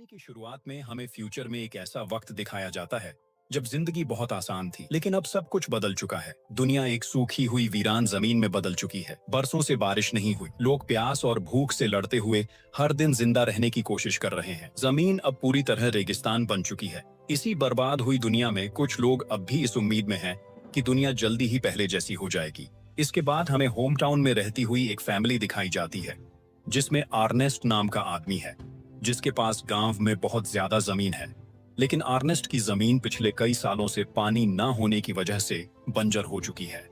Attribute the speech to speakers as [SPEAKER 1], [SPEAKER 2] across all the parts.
[SPEAKER 1] कहानी की शुरुआत में हमें फ्यूचर में एक ऐसा वक्त दिखाया जाता है जब जिंदगी बहुत आसान थी, लेकिन अब सब कुछ बदल चुका है। दुनिया एक सूखी हुई वीरान जमीन में बदल चुकी है। बरसों से बारिश नहीं हुई, लोग प्यास और भूख से लड़ते हुए हर दिन जिंदा रहने की कोशिश कर रहे हैं। जमीन अब पूरी तरह रेगिस्तान बन चुकी है। इसी बर्बाद हुई दुनिया में कुछ लोग अब भी इस उम्मीद में हैं कि दुनिया जल्दी ही पहले जैसी हो जाएगी। इसके बाद हमें होम टाउन में रहती हुई एक फैमिली दिखाई जाती है जिसमें आर्नेस्ट नाम का आदमी है, जिसके पास गांव में बहुत ज्यादा जमीन है। लेकिन आर्नेस्ट की जमीन पिछले कई सालों से पानी न होने की वजह से बंजर हो चुकी है।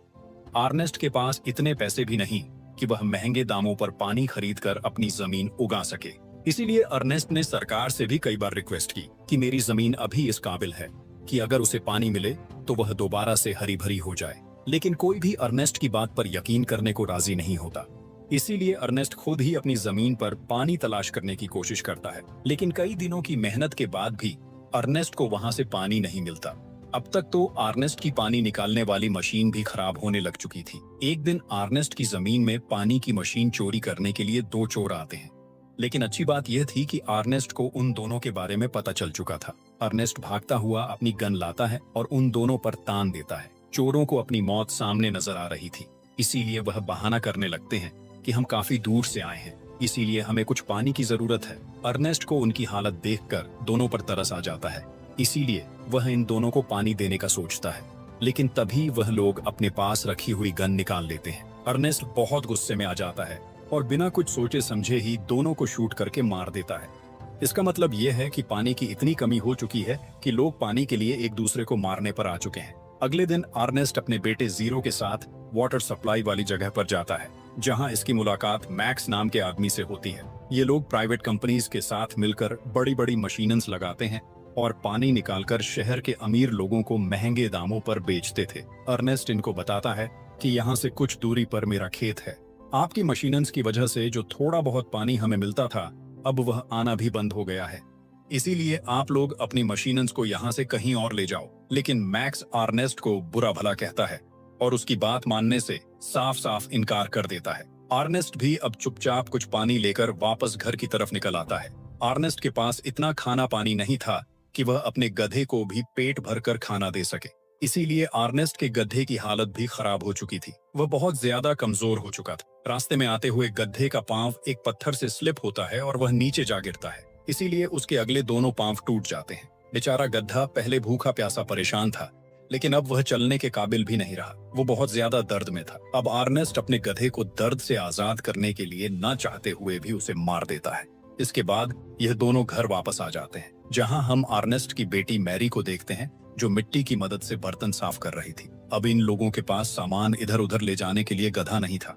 [SPEAKER 1] आर्नेस्ट के पास इतने पैसे भी नहीं कि वह महंगे दामों पर पानी खरीदकर अपनी जमीन उगा सके। इसीलिए अर्नेस्ट ने सरकार से भी कई बार रिक्वेस्ट की कि मेरी जमीन अभी इस काबिल है कि अगर उसे पानी मिले तो वह दोबारा से हरी भरी हो जाए। लेकिन कोई भी अर्नेस्ट की बात पर यकीन करने को राजी नहीं होता। इसीलिए अर्नेस्ट खुद ही अपनी जमीन पर पानी तलाश करने की कोशिश करता है। लेकिन कई दिनों की मेहनत के बाद भी अर्नेस्ट को वहां से पानी नहीं मिलता। अब तक तो अर्नेस्ट की पानी निकालने वाली मशीन भी खराब होने लग चुकी थी। एक दिन अर्नेस्ट की जमीन में पानी की मशीन चोरी करने के लिए दो चोर आते हैं। लेकिन अच्छी बात यह थी कि अर्नेस्ट को उन दोनों के बारे में पता चल चुका था। अर्नेस्ट भागता हुआ अपनी गन लाता है और उन दोनों पर तान देता है। चोरों को अपनी मौत सामने नजर आ रही थी, इसीलिए वह बहाना करने लगते हैं कि हम काफी दूर से आए हैं, इसीलिए हमें कुछ पानी की जरूरत है। अर्नेस्ट को उनकी हालत देखकर दोनों पर तरस आ जाता है, इसीलिए वह इन दोनों को पानी देने का सोचता है। लेकिन तभी वह लोग अपने पास रखी हुई गन निकाल लेते हैं। अर्नेस्ट बहुत गुस्से में आ जाता है और बिना कुछ सोचे समझे ही दोनों को शूट करके मार देता है। इसका मतलब यह है कि पानी की इतनी कमी हो चुकी है कि लोग पानी के लिए एक दूसरे को मारने पर आ चुके हैं। अगले दिन अर्नेस्ट अपने बेटे जीरो के साथ वाटर सप्लाई वाली जगह पर जाता है, जहां इसकी मुलाकात मैक्स नाम के आदमी से होती है। ये लोग प्राइवेट कंपनीज के साथ मिलकर बड़ी बड़ी मशीनस लगाते हैं और पानी निकालकर शहर के अमीर लोगों को महंगे दामों पर बेचते थे। अर्नेस्ट इनको बताता है कि यहाँ से कुछ दूरी पर मेरा खेत है। आपकी मशीनस की वजह से जो थोड़ा बहुत पानी हमें मिलता था, अब वह आना भी बंद हो गया है। इसीलिए आप लोग अपनी मशीनस को यहाँ से कहीं और ले जाओ। लेकिन मैक्स अर्नेस्ट को बुरा भला कहता है और उसकी बात मानने से साफ साफ इनकार कर देता है। अर्नेस्ट भी अब चुपचाप कुछ पानी लेकर वापस घर की तरफ निकल आता है। अर्नेस्ट के पास इतना खाना पानी नहीं था कि वह अपने गधे को भी पेट भरकर खाना दे सके। इसीलिए अर्नेस्ट के गधे की हालत भी खराब हो चुकी थी। वह बहुत ज्यादा कमजोर हो चुका था। रास्ते में आते हुए गधे का पांव एक पत्थर से स्लिप होता है और वह नीचे जा गिरता है। इसीलिए उसके अगले दोनों पांव टूट जाते हैं। बेचारा गधा पहले भूखा प्यासा परेशान था, लेकिन अब वह चलने के काबिल भी नहीं रहा। वो बहुत ज्यादा दर्द में था। अब अर्नेस्ट अपने गधे को दर्द से आजाद करने के लिए न चाहते हुए भी उसे मार देता है। इसके बाद यह दोनों घर वापस आ जाते हैं, जहां हम अर्नेस्ट की बेटी मैरी को देखते हैं, जो मिट्टी की मदद से बर्तन साफ कर रही थी। अब इन लोगों के पास सामान इधर उधर ले जाने के लिए गधा नहीं था।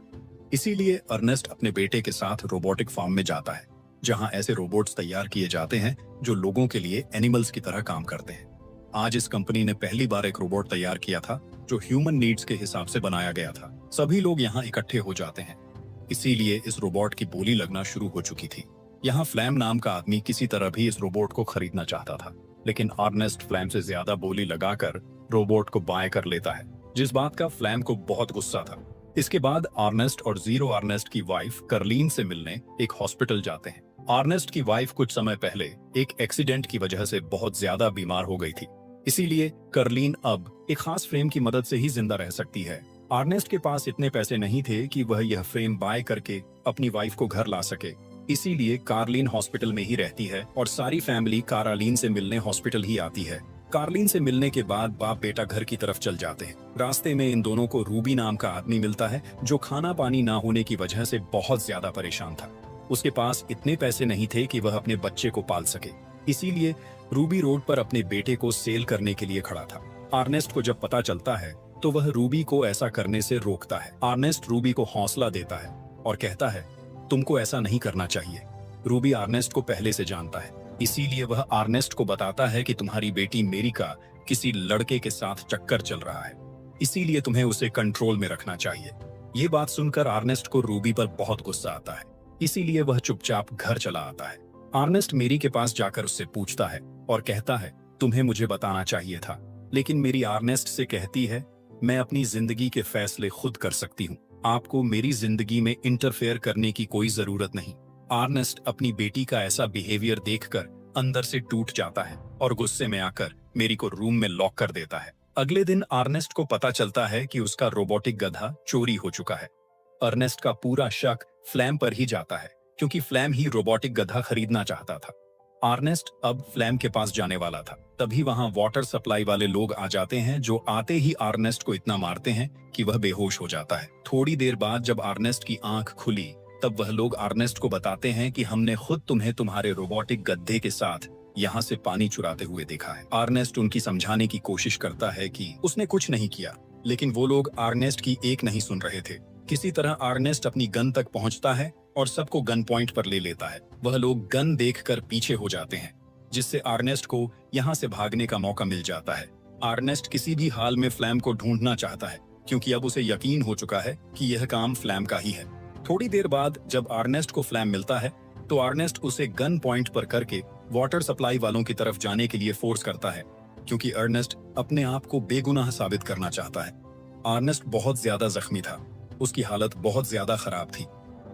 [SPEAKER 1] इसीलिए अर्नेस्ट अपने बेटे के साथ रोबोटिक फार्म में जाता है, जहां ऐसे रोबोट्स तैयार किए जाते हैं जो लोगों के लिए एनिमल्स की तरह काम करते हैं। आज इस कंपनी ने पहली बार एक रोबोट तैयार किया था जो ह्यूमन नीड्स के हिसाब से बनाया गया था। सभी लोग यहाँ इकट्ठे हो जाते हैं, इसीलिए इस रोबोट की बोली लगना शुरू हो चुकी थी। यहाँ फ्लैम नाम का आदमी किसी तरह भी इस रोबोट को खरीदना चाहता था, लेकिन अर्नेस्ट फ्लैम से ज्यादा बोली लगाकर रोबोट को बाय कर लेता है, जिस बात का फ्लैम को बहुत गुस्सा था। इसके बाद अर्नेस्ट और जीरो अर्नेस्ट की वाइफ कर्लीन से मिलने एक हॉस्पिटल जाते हैं। अर्नेस्ट की वाइफ कुछ समय पहले एक एक्सीडेंट की वजह से बहुत ज्यादा बीमार हो गई थी, इसीलिए कर्लीन अब एक खास फ्रेम की मदद से ही जिंदा रह सकती है। अर्नेस्ट के पास इतने पैसे नहीं थे कि वह यह फ्रेम बाय करके अपनी वाइफ को घर ला सके, इसीलिए कार्लिन हॉस्पिटल में ही रहती है और सारी फैमिली कारालीन से मिलने हॉस्पिटल ही आती है। कार्लिन से मिलने के बाद बाप बेटा घर की तरफ चल जाते हैं। रास्ते में इन दोनों को रूबी नाम का आदमी मिलता है, जो खाना पानी ना होने की वजह से बहुत ज्यादा परेशान था। उसके पास इतने पैसे नहीं थे कि वह अपने बच्चे को पाल सके, इसीलिए रूबी रोड पर अपने बेटे को सेल करने के लिए खड़ा था। अर्नेस्ट को जब पता चलता है तो वह रूबी को ऐसा करने से रोकता है। अर्नेस्ट रूबी को हौसला देता है और कहता है, तुमको ऐसा नहीं करना चाहिए। रूबी अर्नेस्ट को पहले से जानता है, इसीलिए वह अर्नेस्ट को बताता है कि तुम्हारी बेटी मेरी का किसी लड़के के साथ चक्कर चल रहा है, इसीलिए तुम्हें उसे कंट्रोल में रखना चाहिए। ये बात सुनकर अर्नेस्ट को रूबी पर बहुत गुस्सा आता है, इसीलिए वह चुपचाप घर चला आता है। अर्नेस्ट मेरी के पास जाकर उससे पूछता है और कहता है, तुम्हें मुझे बताना चाहिए था। लेकिन मेरी अर्नेस्ट से कहती है, मैं अपनी जिंदगी के फैसले खुद कर सकती हूँ, आपको मेरी जिंदगी में इंटरफेयर करने की कोई जरूरत नहीं। अर्नेस्ट अपनी बेटी का ऐसा बिहेवियर देखकर अंदर से टूट जाता है और गुस्से में आकर मेरी को रूम में लॉक कर देता है। अगले दिन अर्नेस्ट को पता चलता है कि उसका रोबोटिक गधा चोरी हो चुका है। अर्नेस्ट का पूरा शक फ्लैम पर ही जाता है क्योंकि फ्लैम ही रोबोटिक गधा खरीदना चाहता था। अर्नेस्ट अब फ्लैम के पास जाने वाला था, तभी वहां वाटर सप्लाई वाले लोग आ जाते हैं जो आते ही अर्नेस्ट को इतना मारते हैं कि वह बेहोश हो जाता है। थोड़ी देर बाद जब अर्नेस्ट की आंख खुली तब वह लोग अर्नेस्ट को बताते हैं कि हमने खुद तुम्हें तुम्हारे रोबोटिक गधे के साथ यहाँ से पानी चुराते हुए देखा है। अर्नेस्ट उनकी समझाने की कोशिश करता है कि उसने कुछ नहीं किया, लेकिन वो लोग अर्नेस्ट की एक नहीं सुन रहे थे। किसी तरह अर्नेस्ट अपनी गन तक पहुंचता है और सबको गन पॉइंट पर ले लेता है। वह लोग गन देखकर पीछे हो जाते हैं, जिससे अर्नेस्ट को यहाँ से भागने का मौका मिल जाता है। अर्नेस्ट किसी भी हाल में फ्लैम को ढूंढना चाहता है क्योंकि अब उसे यकीन हो चुका है कि यह काम फ्लैम का ही है। थोड़ी देर बाद जब अर्नेस्ट को फ्लैम मिलता है तो अर्नेस्ट उसे गन पॉइंट पर करके वाटर सप्लाई वालों की तरफ जाने के लिए फोर्स करता है क्योंकि अर्नेस्ट अपने आप को बेगुनाह साबित करना चाहता है। अर्नेस्ट बहुत ज्यादा जख्मी था, उसकी हालत बहुत ज्यादा खराब थी,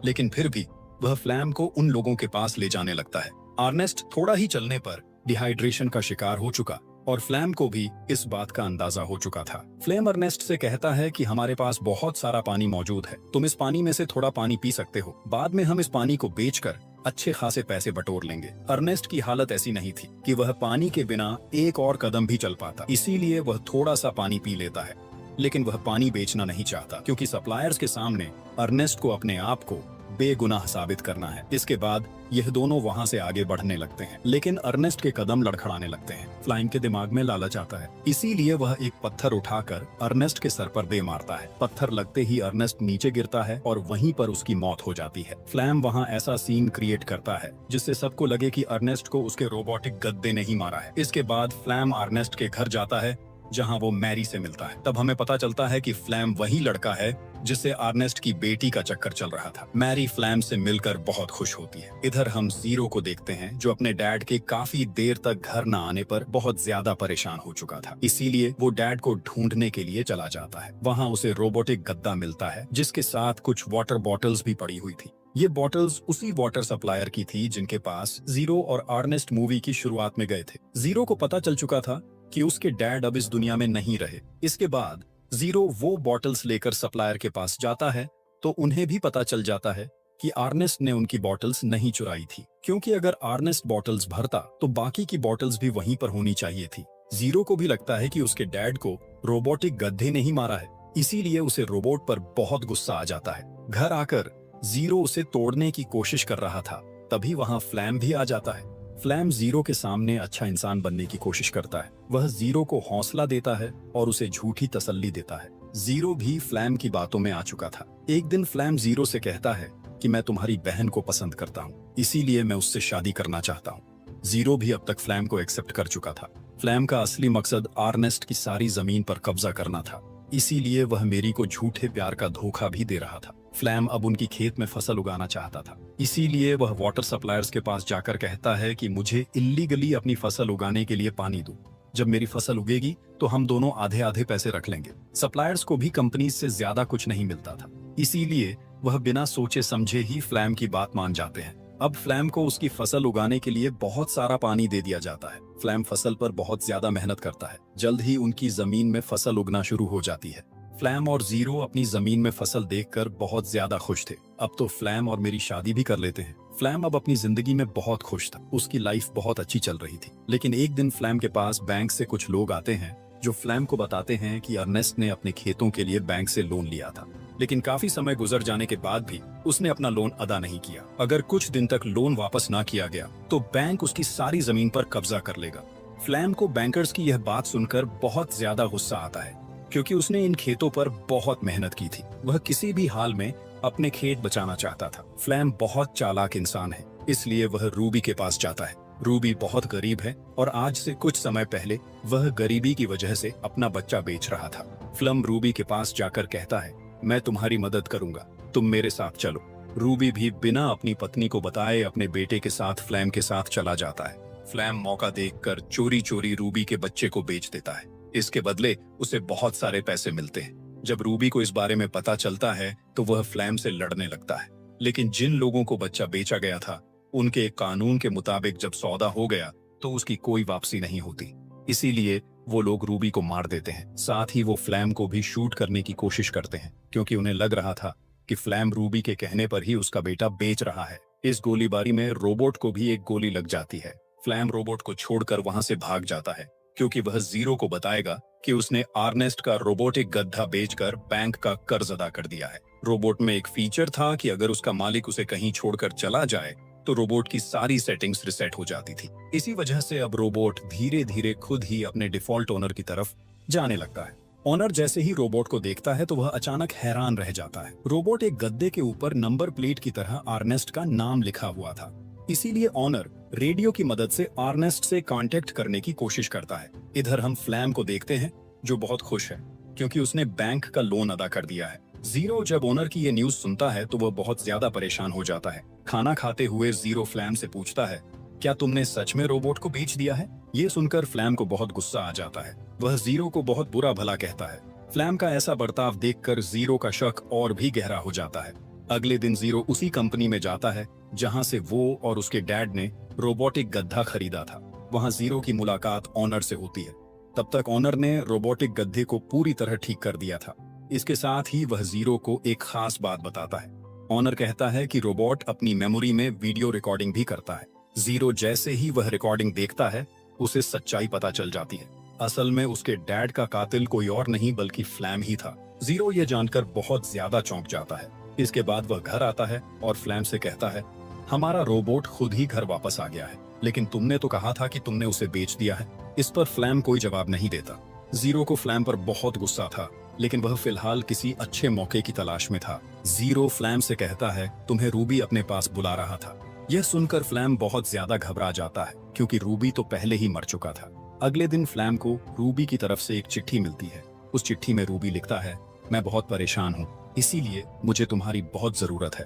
[SPEAKER 1] लेकिन फिर भी वह फ्लैम को उन लोगों के पास ले जाने लगता है। अर्नेस्ट थोड़ा ही चलने पर डिहाइड्रेशन का शिकार हो चुका और फ्लैम को भी इस बात का अंदाजा हो चुका था। फ्लैम अर्नेस्ट से कहता है कि हमारे पास बहुत सारा पानी मौजूद है, तुम इस पानी में से थोड़ा पानी पी सकते हो, बाद में हम इस पानी को बेचकर अच्छे खासे पैसे बटोर लेंगे। अर्नेस्ट की हालत ऐसी नहीं थी कि वह पानी के बिना एक और कदम भी चल पाता, इसीलिए वह थोड़ा सा पानी पी लेता है, लेकिन वह पानी बेचना नहीं चाहता क्योंकि सप्लायर्स के सामने अर्नेस्ट को अपने आप को बेगुनाह साबित करना है। इसके बाद यह दोनों वहां से आगे बढ़ने लगते हैं, लेकिन अर्नेस्ट के कदम लड़खड़ाने लगते हैं। फ्लाइम के दिमाग में लालच आता है, इसीलिए वह एक पत्थर उठाकर अर्नेस्ट के सर पर दे मारता है। पत्थर लगते ही अर्नेस्ट नीचे गिरता है और वहीं पर उसकी मौत हो जाती है। फ्लैम वहां ऐसा सीन क्रिएट करता है जिससे सबको लगे कि अर्नेस्ट को उसके रोबोटिक गद्दे ने ही मारा है। इसके बाद फ्लैम अर्नेस्ट के घर जाता है जहां वो मैरी से मिलता है। तब हमें पता चलता है कि फ्लैम वही लड़का है जिससे अर्नेस्ट की बेटी का चक्कर चल रहा था। मैरी फ्लैम से मिलकर बहुत खुश होती है। इधर हम जीरो को देखते हैं जो अपने डैड के काफी देर तक घर न आने पर बहुत ज्यादा परेशान हो चुका था, इसीलिए वो डैड को ढूंढने के लिए चला जाता है। वहाँ उसे रोबोटिक गद्दा मिलता है जिसके साथ कुछ वाटर बॉटल्स भी पड़ी हुई थी। ये बॉटल्स उसी वाटर सप्लायर की थी जिनके पास जीरो और अर्नेस्ट मूवी की शुरुआत में गए थे। जीरो को पता चल चुका था कि उसके डैड अब इस दुनिया में नहीं रहे। इसके बाद जीरो वो बॉटल्स लेकर सप्लायर के पास जाता है तो उन्हें भी पता चल जाता है कि अर्नेस्ट ने उनकी बॉटल्स नहीं चुराई थी, क्योंकि अगर अर्नेस्ट बॉटल्स भरता तो बाकी की बॉटल्स भी वहीं पर होनी चाहिए थी। जीरो को भी लगता है कि उसके डैड को रोबोटिक गधे ने ही मारा है, इसीलिए उसे रोबोट पर बहुत गुस्सा आ जाता है। घर आकर जीरो उसे तोड़ने की कोशिश कर रहा था, तभी वहां फ्लैम भी आ जाता है। फ्लैम जीरो के सामने अच्छा इंसान बनने की कोशिश करता है। वह जीरो को हौसला देता है और उसे झूठी तसल्ली देता है। जीरो भी फ्लैम की बातों में आ चुका था। एक दिन फ्लैम जीरो से कहता है कि मैं तुम्हारी बहन को पसंद करता हूँ, इसीलिए मैं उससे शादी करना चाहता हूँ। जीरो भी अब तक फ्लैम को एक्सेप्ट कर चुका था। फ्लैम का असली मकसद अर्नेस्ट की सारी जमीन पर कब्जा करना था, इसीलिए वह मेरी को झूठे प्यार का धोखा भी दे रहा था। फ्लैम अब उनकी खेत में फसल उगाना चाहता था, इसीलिए वह वाटर सप्लायर्स के पास जाकर कहता है कि मुझे इल्लीगली अपनी फसल उगाने के लिए पानी दो। जब मेरी फसल उगेगी तो हम दोनों आधे आधे पैसे रख लेंगे। सप्लायर्स को भी कंपनी से ज्यादा कुछ नहीं मिलता था, इसीलिए वह बिना सोचे समझे ही फ्लैम की बात मान जाते हैं। अब फ्लैम को उसकी फसल उगाने के लिए बहुत सारा पानी दे दिया जाता है। फ्लैम फसल पर बहुत ज्यादा मेहनत करता है। जल्द ही उनकी जमीन में फसल उगना शुरू हो जाती है। फ्लैम और जीरो अपनी जमीन में फसल देखकर बहुत ज्यादा खुश थे। अब तो फ्लैम और मेरी शादी भी कर लेते हैं। फ्लैम अब अपनी जिंदगी में बहुत खुश था, उसकी लाइफ बहुत अच्छी चल रही थी। लेकिन एक दिन फ्लैम के पास बैंक से कुछ लोग आते हैं जो फ्लैम को बताते हैं कि अर्नेस्ट ने अपने खेतों के लिए बैंक से लोन लिया था, लेकिन काफी समय गुजर जाने के बाद भी उसने अपना लोन अदा नहीं किया। अगर कुछ दिन तक लोन वापस ना किया गया तो बैंक उसकी सारी जमीन पर कब्जा कर लेगा। फ्लैम को बैंकर्स की यह बात सुनकर बहुत ज्यादा गुस्सा आता है, क्योंकि उसने इन खेतों पर बहुत मेहनत की थी। वह किसी भी हाल में अपने खेत बचाना चाहता था। फ्लैम बहुत चालाक इंसान है, इसलिए वह रूबी के पास जाता है। रूबी बहुत गरीब है और आज से कुछ समय पहले वह गरीबी की वजह से अपना बच्चा बेच रहा था। फ्लैम रूबी के पास जाकर कहता है, मैं तुम्हारी मदद करूंगा, तुम मेरे साथ चलो। रूबी भी बिना अपनी पत्नी को बताए अपने बेटे के साथ फ्लैम के साथ चला जाता है। फ्लैम मौका देखकर चोरी चोरी रूबी के बच्चे को बेच देता है। इसके बदले उसे बहुत सारे पैसे मिलते हैं। जब रूबी को इस बारे में पता चलता है तो वह फ्लैम से लड़ने लगता है, लेकिन जिन लोगों को बच्चा बेचा गया था उनके कानून के मुताबिक जब सौदा हो गया तो उसकी कोई वापसी नहीं होती। इसीलिए वो लोग रूबी को मार देते हैं। साथ ही वो फ्लैम को भी शूट करने की कोशिश करते हैं, क्योंकि उन्हें लग रहा था कि फ्लैम रूबी के कहने पर ही उसका बेटा बेच रहा है। इस गोलीबारी में रोबोट को भी एक गोली लग जाती है। फ्लैम रोबोट को छोड़कर वहां से भाग जाता है, क्योंकि वह जीरो को बताएगा कि उसने आर्नेस्ट का रोबोटिक गद्दा बेचकर बैंक का कर्ज अदा कर दिया है। रोबोट में एक फीचर था कि अगर उसका मालिक उसे कहीं छोड़कर चला जाए तो रोबोट की सारी सेटिंग्स रिसेट हो जाती थी। इसी वजह से अब रोबोट धीरे धीरे खुद ही अपने डिफॉल्ट ओनर की तरफ जाने लगता है। ओनर जैसे ही रोबोट को देखता है तो वह अचानक हैरान रह जाता है। रोबोट एक गद्दे के ऊपर नंबर प्लेट की तरह आर्नेस्ट का नाम लिखा हुआ था। इसीलिए ओनर रेडियो की मदद से आर्नेस्ट से कांटेक्ट करने की कोशिश करता है। इधर हम फ्लैम को देखते हैं, जो बहुत खुश है क्योंकि उसने बैंक का लोन अदा कर दिया है। जीरो जब ओनर की ये न्यूज सुनता है तो वह बहुत ज्यादा परेशान हो जाता है। खाना खाते हुए जीरो फ्लैम से पूछता है, क्या तुमने सच में रोबोट को बेच दिया है? ये सुनकर फ्लैम को बहुत गुस्सा आ जाता है। वह जीरो को बहुत बुरा भला कहता है। फ्लैम का ऐसा बर्ताव देखकर जीरो का शक और भी गहरा हो जाता है। अगले दिन जीरो उसी कंपनी में जाता है जहां से वो और उसके डैड ने रोबोटिक गद्दा खरीदा था। वहां जीरो की मुलाकात ओनर से होती है। तब तक ओनर ने रोबोटिक गद्दे को पूरी तरह ठीक कर दिया था। इसके साथ ही वह जीरो को एक खास बात बताता है। ओनर कहता है कि रोबोट अपनी मेमोरी में वीडियो रिकॉर्डिंग भी करता है। जीरो जैसे ही वह रिकॉर्डिंग देखता है, उसे सच्चाई पता चल जाती है। असल में उसके डैड का कातिल कोई और नहीं बल्कि फ्लैम ही था। जीरो ये जानकर बहुत ज्यादा चौंक जाता है। इसके बाद वह घर आता है और फ्लैम से कहता है, हमारा रोबोट खुद ही घर वापस आ गया है, लेकिन तुमने तो कहा था कि तुमने उसे बेच दिया है। इस पर फ्लैम कोई जवाब नहीं देता। जीरो को फ्लैम पर बहुत गुस्सा था, लेकिन वह फिलहाल किसी अच्छे मौके की तलाश में था। जीरो फ्लैम से कहता है, तुम्हें रूबी अपने पास बुला रहा था। यह सुनकर फ्लैम बहुत ज्यादा घबरा जाता है, क्योंकि रूबी तो पहले ही मर चुका था। अगले दिन फ्लैम को रूबी की तरफ से एक चिट्ठी मिलती है। उस चिट्ठी में रूबी लिखता है, मैं बहुत परेशान हूँ, इसीलिए मुझे तुम्हारी बहुत जरूरत है।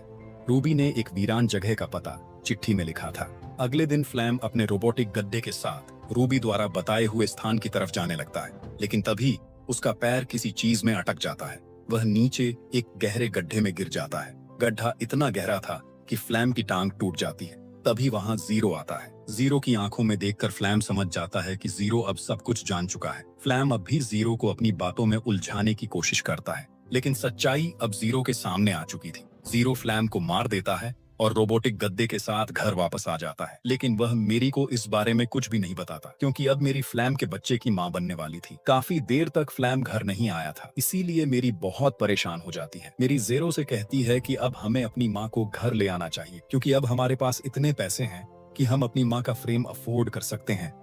[SPEAKER 1] रूबी ने एक वीरान जगह का पता चिट्ठी में लिखा था। अगले दिन फ्लैम अपने रोबोटिक गद्दे के साथ रूबी द्वारा बताए हुए स्थान की तरफ जाने लगता है, लेकिन तभी उसका पैर किसी चीज में अटक जाता है। वह नीचे एक गहरे गड्ढे में गिर जाता है। गड्ढा इतना गहरा था कि फ्लैम की टांग टूट जाती है। तभी वहां जीरो आता है। जीरो की आंखों में देखकर फ्लैम समझ जाता है कि जीरो अब सब कुछ जान चुका है। फ्लैम अब भी जीरो को अपनी बातों में उलझाने की कोशिश करता है, लेकिन सच्चाई अब जीरो के सामने आ चुकी थी। जीरो फ्लैम को मार देता है और रोबोटिक गद्दे के साथ घर वापस आ जाता है। लेकिन वह मेरी को इस बारे में कुछ भी नहीं बताता, क्योंकि अब मेरी फ्लैम के बच्चे की मां बनने वाली थी। काफी देर तक फ्लैम घर नहीं आया था, इसीलिए मेरी बहुत परेशान हो जाती है। मेरी जीरो से कहती है कि अब हमें अपनी माँ को घर ले आना चाहिए, क्योंकि अब हमारे पास इतने पैसे हैं कि हम अपनी माँ का फ्रेम अफोर्ड कर सकते हैं।